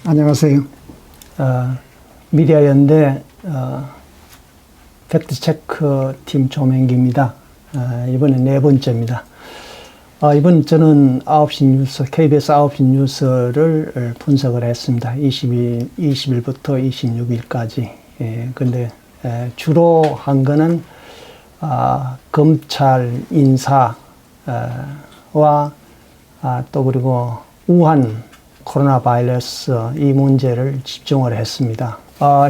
안녕하세요. 미디어연대 팩트체크 팀 조명기입니다. 이번에 네 번째입니다. 이번 저는 9시 뉴스, KBS 9시 뉴스를 분석을 했습니다. 20일부터 26일까지. 근데 주로 한 거는 검찰 인사와 또 그리고 우한 코로나 바이러스 이 문제를 집중을 했습니다.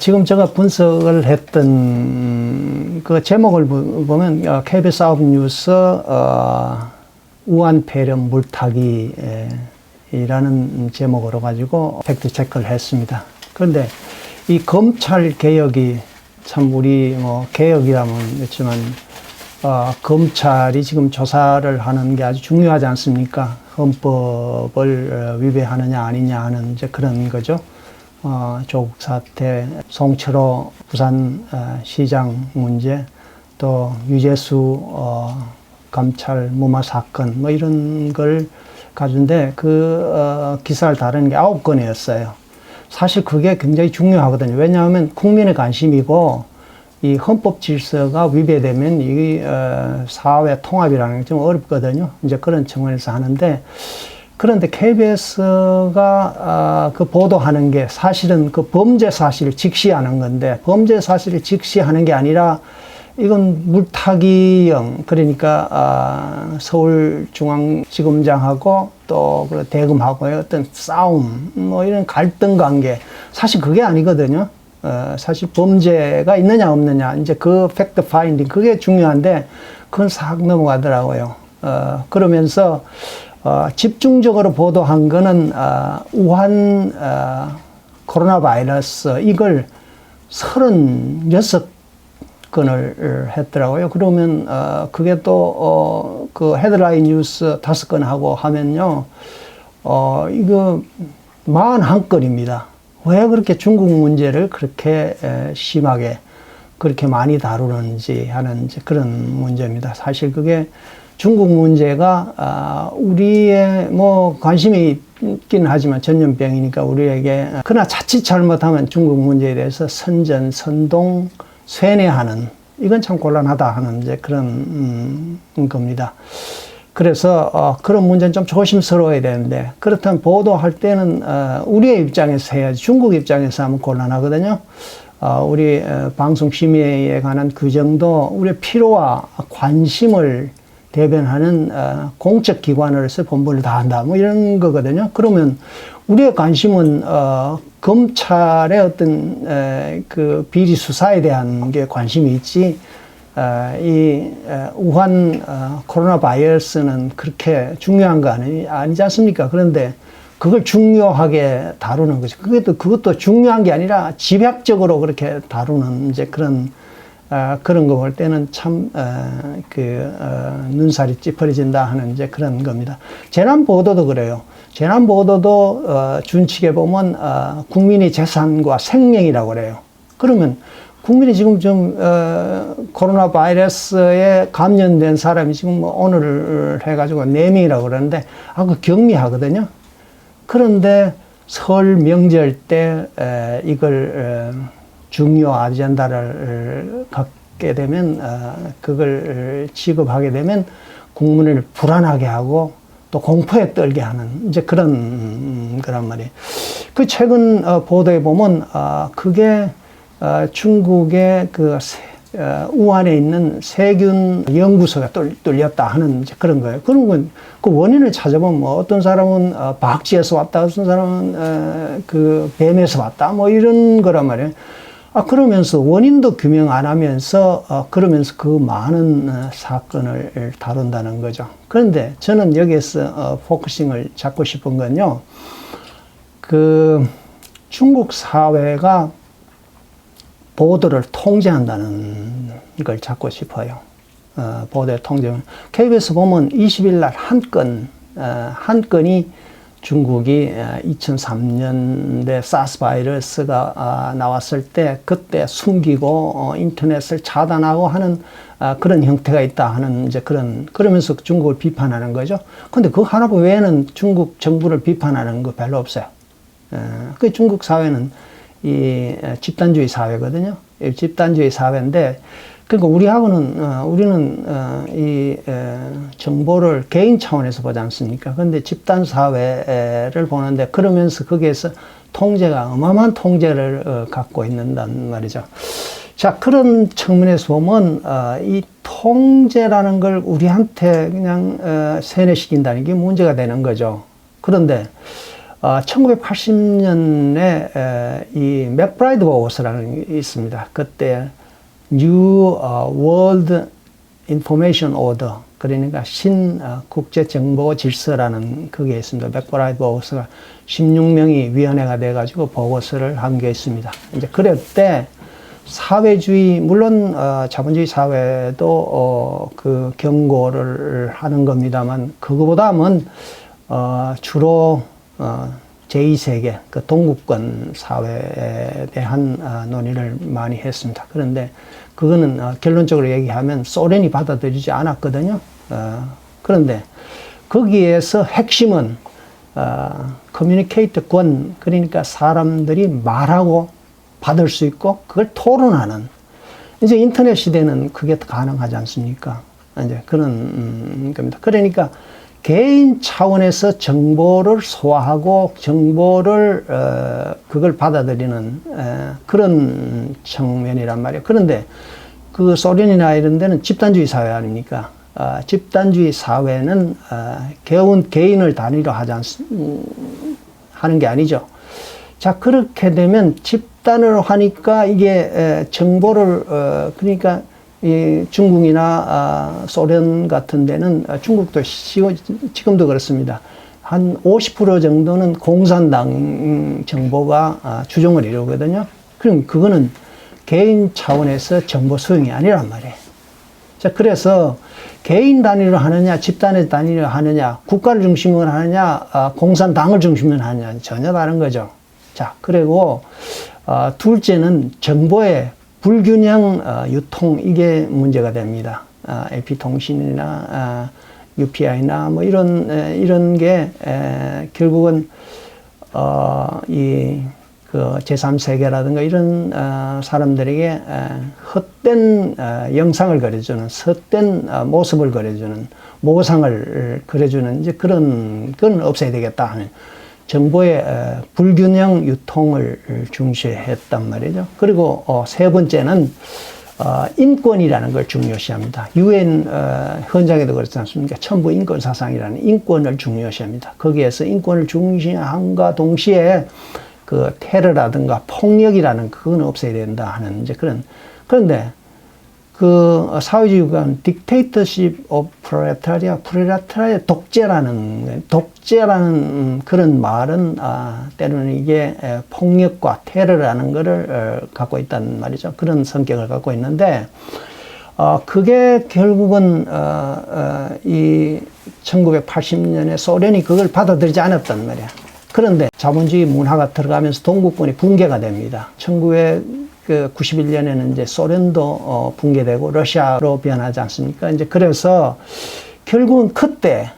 지금 제가 분석을 했던 그 제목을 보면 KBS 9시 뉴스 우한 폐렴 물타기라는 제목으로 가지고 팩트 체크를 했습니다. 그런데 이 검찰 개혁이 참 우리 개혁이라면 그렇지만 검찰이 지금 조사를 하는 게 아주 중요하지 않습니까? 헌법을 위배하느냐 아니냐 하는 이제 그런 거죠. 조국 사태, 송철호 부산 시장 문제, 또 유재수 검찰 무마 사건 뭐 이런 걸 가지고인데 그 기사를 다루는 게 9건이었어요. 사실 그게 굉장히 중요하거든요. 왜냐하면 국민의 관심이고 이 헌법 질서가 위배되면 이 사회 통합이라는 게 좀 어렵거든요. 이제 그런 측면에서 하는데, 그런데 KBS가 그 보도하는 게 사실은 그 범죄 사실을 직시하는 건데, 범죄 사실을 직시하는 게 아니라 이건 물타기형, 그러니까 서울중앙지검장하고 또 대검하고의 어떤 싸움, 뭐 이런 갈등 관계, 사실 그게 아니거든요. 사실 범죄가 있느냐 없느냐 이제 그 팩트 파인딩 그게 중요한데 그건 싹 넘어가더라고요. 그러면서 집중적으로 보도한 거는 우한 코로나 바이러스 이걸 36건을 했더라고요. 그러면 그게 또 그 헤드라인 뉴스 5건 하고 하면요, 이거 41건입니다. 왜 그렇게 중국 문제를 그렇게 심하게 그렇게 많이 다루는지 하는 이제 그런 문제입니다. 사실 그게 중국 문제가 우리의 뭐 관심이 있긴 하지만 전염병이니까 우리에게, 그러나 자칫 잘못하면 중국 문제에 대해서 선전, 선동, 쇠뇌하는, 이건 참 곤란하다 하는 이제 그런 겁니다. 그래서 그런 문제는 좀 조심스러워야 되는데, 그렇다면 보도할 때는 우리의 입장에서 해야지 중국 입장에서 하면 곤란하거든요. 우리 방송심의에 관한 규정도 우리의 필요와 관심을 대변하는 공적 기관으로서 본분을 다한다 뭐 이런 거거든요. 그러면 우리의 관심은 검찰의 어떤 그 비리 수사에 대한 게 관심이 있지, 이 우한 코로나 바이러스는 그렇게 중요한 거 아니지 않습니까? 그런데 그걸 중요하게 다루는 거죠. 그것도 중요한 게 아니라 집약적으로 그렇게 다루는 이제 그런 거 볼 때는 참 눈살이 찌푸려진다 하는 이제 그런 겁니다. 재난 보도도 그래요. 재난 보도도 준칙에 보면 국민의 재산과 생명이라고 그래요. 그러면 국민이 지금 좀 코로나 바이러스에 감염된 사람이 지금 뭐 오늘 해가지고 4명이라고 그러는데 그 경미하거든요. 그런데 설 명절 때 이걸 중요 아젠다를 갖게 되면 그걸 취급하게 되면 국민을 불안하게 하고 또 공포에 떨게 하는 이제 그런 거란 말이에요. 그 최근 보도에 보면 그게 중국의 그 우한에 있는 세균 연구소가 뚫렸다 하는 이제 그런 거예요. 그런 건 그 원인을 찾아보면 뭐 어떤 사람은 박쥐에서 왔다, 어떤 사람은 그 뱀에서 왔다, 뭐 이런 거란 말이에요. 그러면서 원인도 규명 안 하면서 그러면서 그 많은 사건을 다룬다는 거죠. 그런데 저는 여기에서 포커싱을 잡고 싶은 건요, 그 중국 사회가 보도를 통제한다는 걸 잡고 싶어요. 보도의 통제는. KBS 보면 20일 날 한 건이 중국이 2003년대 사스 바이러스가 나왔을 때 그때 숨기고 인터넷을 차단하고 하는 그런 형태가 있다 하는 이제 그러면서 중국을 비판하는 거죠. 근데 그 하나 외에는 중국 정부를 비판하는 거 별로 없어요. 그 중국 사회는 이 집단주의 사회거든요. 집단주의 사회인데, 그러니까 우리는 이 정보를 개인 차원에서 보지 않습니까? 그런데 집단 사회를 보는데, 그러면서 거기에서 통제가 어마어마한 통제를 갖고 있는단 말이죠. 자, 그런 측면에서 보면 이 통제라는 걸 우리한테 그냥 세뇌시킨다는 게 문제가 되는 거죠. 그런데 1980년에 이 맥브라이드 보고서라는 게 있습니다. 그때 New World Information Order, 그러니까 국제정보 질서라는 그게 있습니다. 맥브라이드 보고서가 16명이 위원회가 돼가지고 보고서를 한 게 있습니다. 이제 그럴 때 사회주의, 물론 자본주의 사회도 그 경고를 하는 겁니다만, 그거보다는 주로 제2세계, 그 동구권 사회에 대한 논의를 많이 했습니다. 그런데 그거는 결론적으로 얘기하면 소련이 받아들이지 않았거든요. 그런데 거기에서 핵심은 커뮤니케이터 권, 그러니까 사람들이 말하고 받을 수 있고 그걸 토론하는, 이제 인터넷 시대는 그게 가능하지 않습니까? 이제 그런 겁니다. 그러니까 개인 차원에서 정보를 소화하고 정보를 그걸 받아들이는 그런 측면이란 말이에요. 그런데 그 소련이나 이런 데는 집단주의 사회 아닙니까? 집단주의 사회는 개인을 단위로 하는 게 아니죠. 자, 그렇게 되면 집단으로 하니까 이게 정보를 그러니까 이 중국이나 소련 같은 데는, 중국도 지금도 그렇습니다. 한 50% 정도는 공산당 정보가 주종을 이루거든요. 그럼 그거는 개인 차원에서 정보 수용이 아니란 말이에요. 자, 그래서 개인 단위로 하느냐, 집단의 단위로 하느냐, 국가를 중심으로 하느냐, 공산당을 중심으로 하느냐, 전혀 다른 거죠. 자, 그리고 둘째는 정보의 불균형 유통, 이게 문제가 됩니다. AP통신이나 UPI나 뭐 이런 게 결국은 그 제3세계라든가 이런 사람들에게 헛된 영상을 그려주는, 헛된 모습을 그려주는, 모상을 그려주는 이제 그런 건 없애야 되겠다 하는 정보의 불균형 유통을 중시했단 말이죠. 그리고 세 번째는 인권이라는 걸 중요시합니다. UN 헌장에도 그렇지 않습니까? 천부 인권 사상이라는 인권을 중요시합니다. 거기에서 인권을 중시함과 동시에 그 테러라든가 폭력이라는 그건 없애야 된다 하는 이제 그런데 그 사회주의 국가는 dictatorship of proletariat, 독재라는 그런 말은 때로는 이게 폭력과 테러라는 것을 갖고 있단 말이죠. 그런 성격을 갖고 있는데 그게 결국은 이 1980년에 소련이 그걸 받아들이지 않았단 말이야. 그런데 자본주의 문화가 들어가면서 동구권이 붕괴가 됩니다. 1991년에는 이제 소련도 붕괴되고 러시아로 변하지 않습니까? 이제 그래서 결국은 그때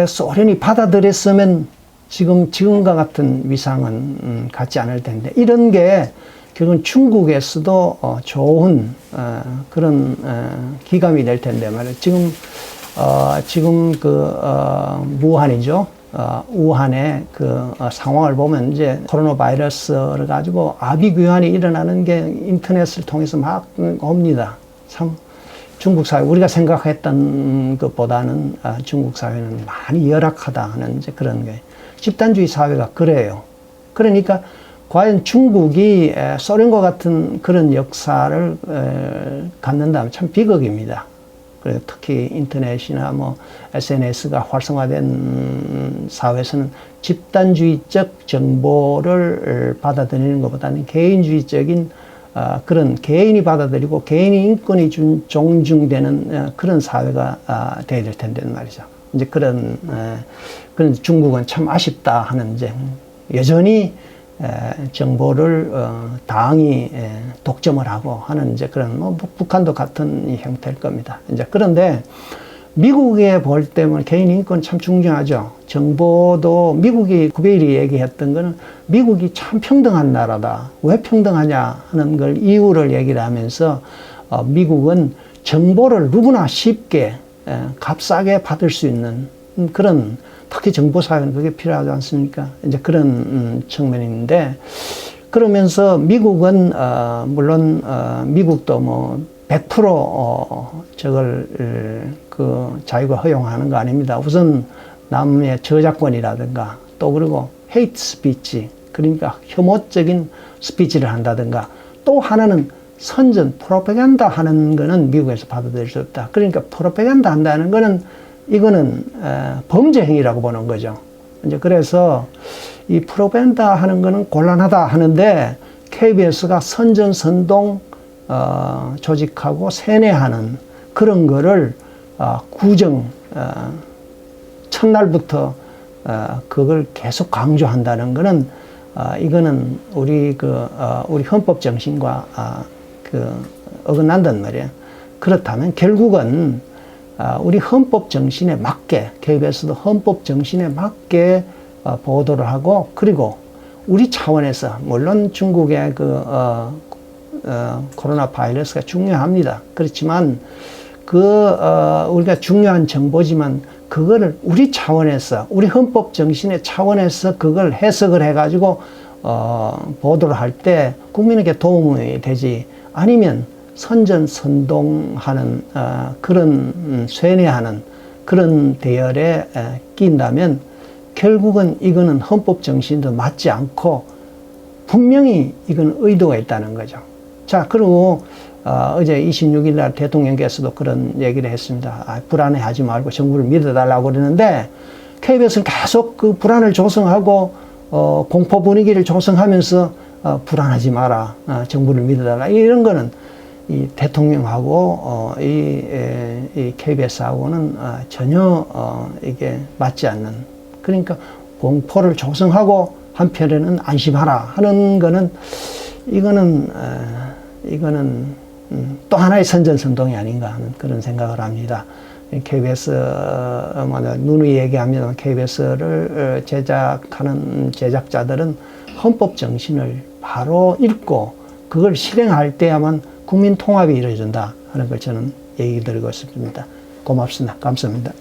소련이 받아들였으면 지금과 같은 위상은 갖지 않을 텐데, 이런 게 결국은 중국에서도 좋은 그런 기감이 될 텐데 말이에요. 지금 무한이죠. 우한의 그 상황을 보면 이제 코로나 바이러스를 가지고 아비규환이 일어나는 게 인터넷을 통해서 막 옵니다. 참 중국 사회, 우리가 생각했던 것보다는 중국 사회는 많이 열악하다 하는 이제 그런 게, 집단주의 사회가 그래요. 그러니까 과연 중국이 소련과 같은 그런 역사를 갖는다면 참 비극입니다. 그리고 특히 인터넷이나 뭐 SNS가 활성화된 사회에서는 집단주의적 정보를 받아들이는 것보다는 개인주의적인 그런 개인이 받아들이고 개인의 인권이 존중되는 그런 사회가 돼야 될 텐데 말이죠. 이제 그런 중국은 참 아쉽다 하는, 이제 여전히 정보를 당이 독점을 하고 하는 이제 그런, 뭐 북한도 같은 형태일 겁니다. 이제 그런데 미국에 볼 때면 개인 인권 참 중요하죠. 정보도 미국이 구베일이 얘기했던 거는 미국이 참 평등한 나라다. 왜 평등하냐 하는 걸 이유를 얘기를 하면서 미국은 정보를 누구나 쉽게 값싸게 받을 수 있는 그런, 특히 정보사회는 그게 필요하지 않습니까? 이제 그런 측면인데, 그러면서 미국은 물론 미국도 뭐 100% 저걸 그 자유가 허용하는 거 아닙니다. 우선 남의 저작권이라든가 또 그리고 헤이트 스피치, 그러니까 혐오적인 스피치를 한다든가, 또 하나는 선전 프로파간다 하는 거는 미국에서 받아들일 수 없다. 그러니까 프로파간다 한다는 거는 이거는 범죄 행위라고 보는 거죠. 이제 그래서 이 프로파간다 하는 거는 곤란하다 하는데, KBS가 선전 선동 조직하고 세뇌하는 그런 거를 구정 첫날부터 그걸 계속 강조한다는 거는 이거는 우리 우리 헌법 정신과 어긋난단 말이에요. 그렇다면 결국은 우리 헌법 정신에 맞게, KBS도 헌법 정신에 맞게 보도를 하고, 그리고 우리 차원에서 물론 중국의 코로나 바이러스가 중요합니다. 그렇지만 우리가 중요한 정보지만 그거를 우리 차원에서, 우리 헌법 정신의 차원에서 그걸 해석을 해가지고 보도를 할 때 국민에게 도움이 되지, 아니면 선전선동하는 그런 쇠뇌하는 그런 대열에 끼인다면 결국은 이거는 헌법 정신도 맞지 않고 분명히 이건 의도가 있다는 거죠. 자, 그리고 어제 26일 날 대통령께서도 그런 얘기를 했습니다. 불안해하지 말고 정부를 믿어달라고 그러는데, KBS는 계속 그 불안을 조성하고 공포 분위기를 조성하면서 불안하지 마라, 정부를 믿어달라, 이런 거는 이 대통령하고 이 KBS하고는 전혀 이게 맞지 않는, 그러니까 공포를 조성하고 한편에는 안심하라 하는 거는 이거는 또 하나의 선전선동이 아닌가 하는 그런 생각을 합니다. KBS, 누누이 얘기합니다. KBS를 제작하는 제작자들은 헌법 정신을 바로 읽고 그걸 실행할 때야만 국민 통합이 이루어진다 하는 걸 저는 얘기 드리고 싶습니다. 고맙습니다. 감사합니다.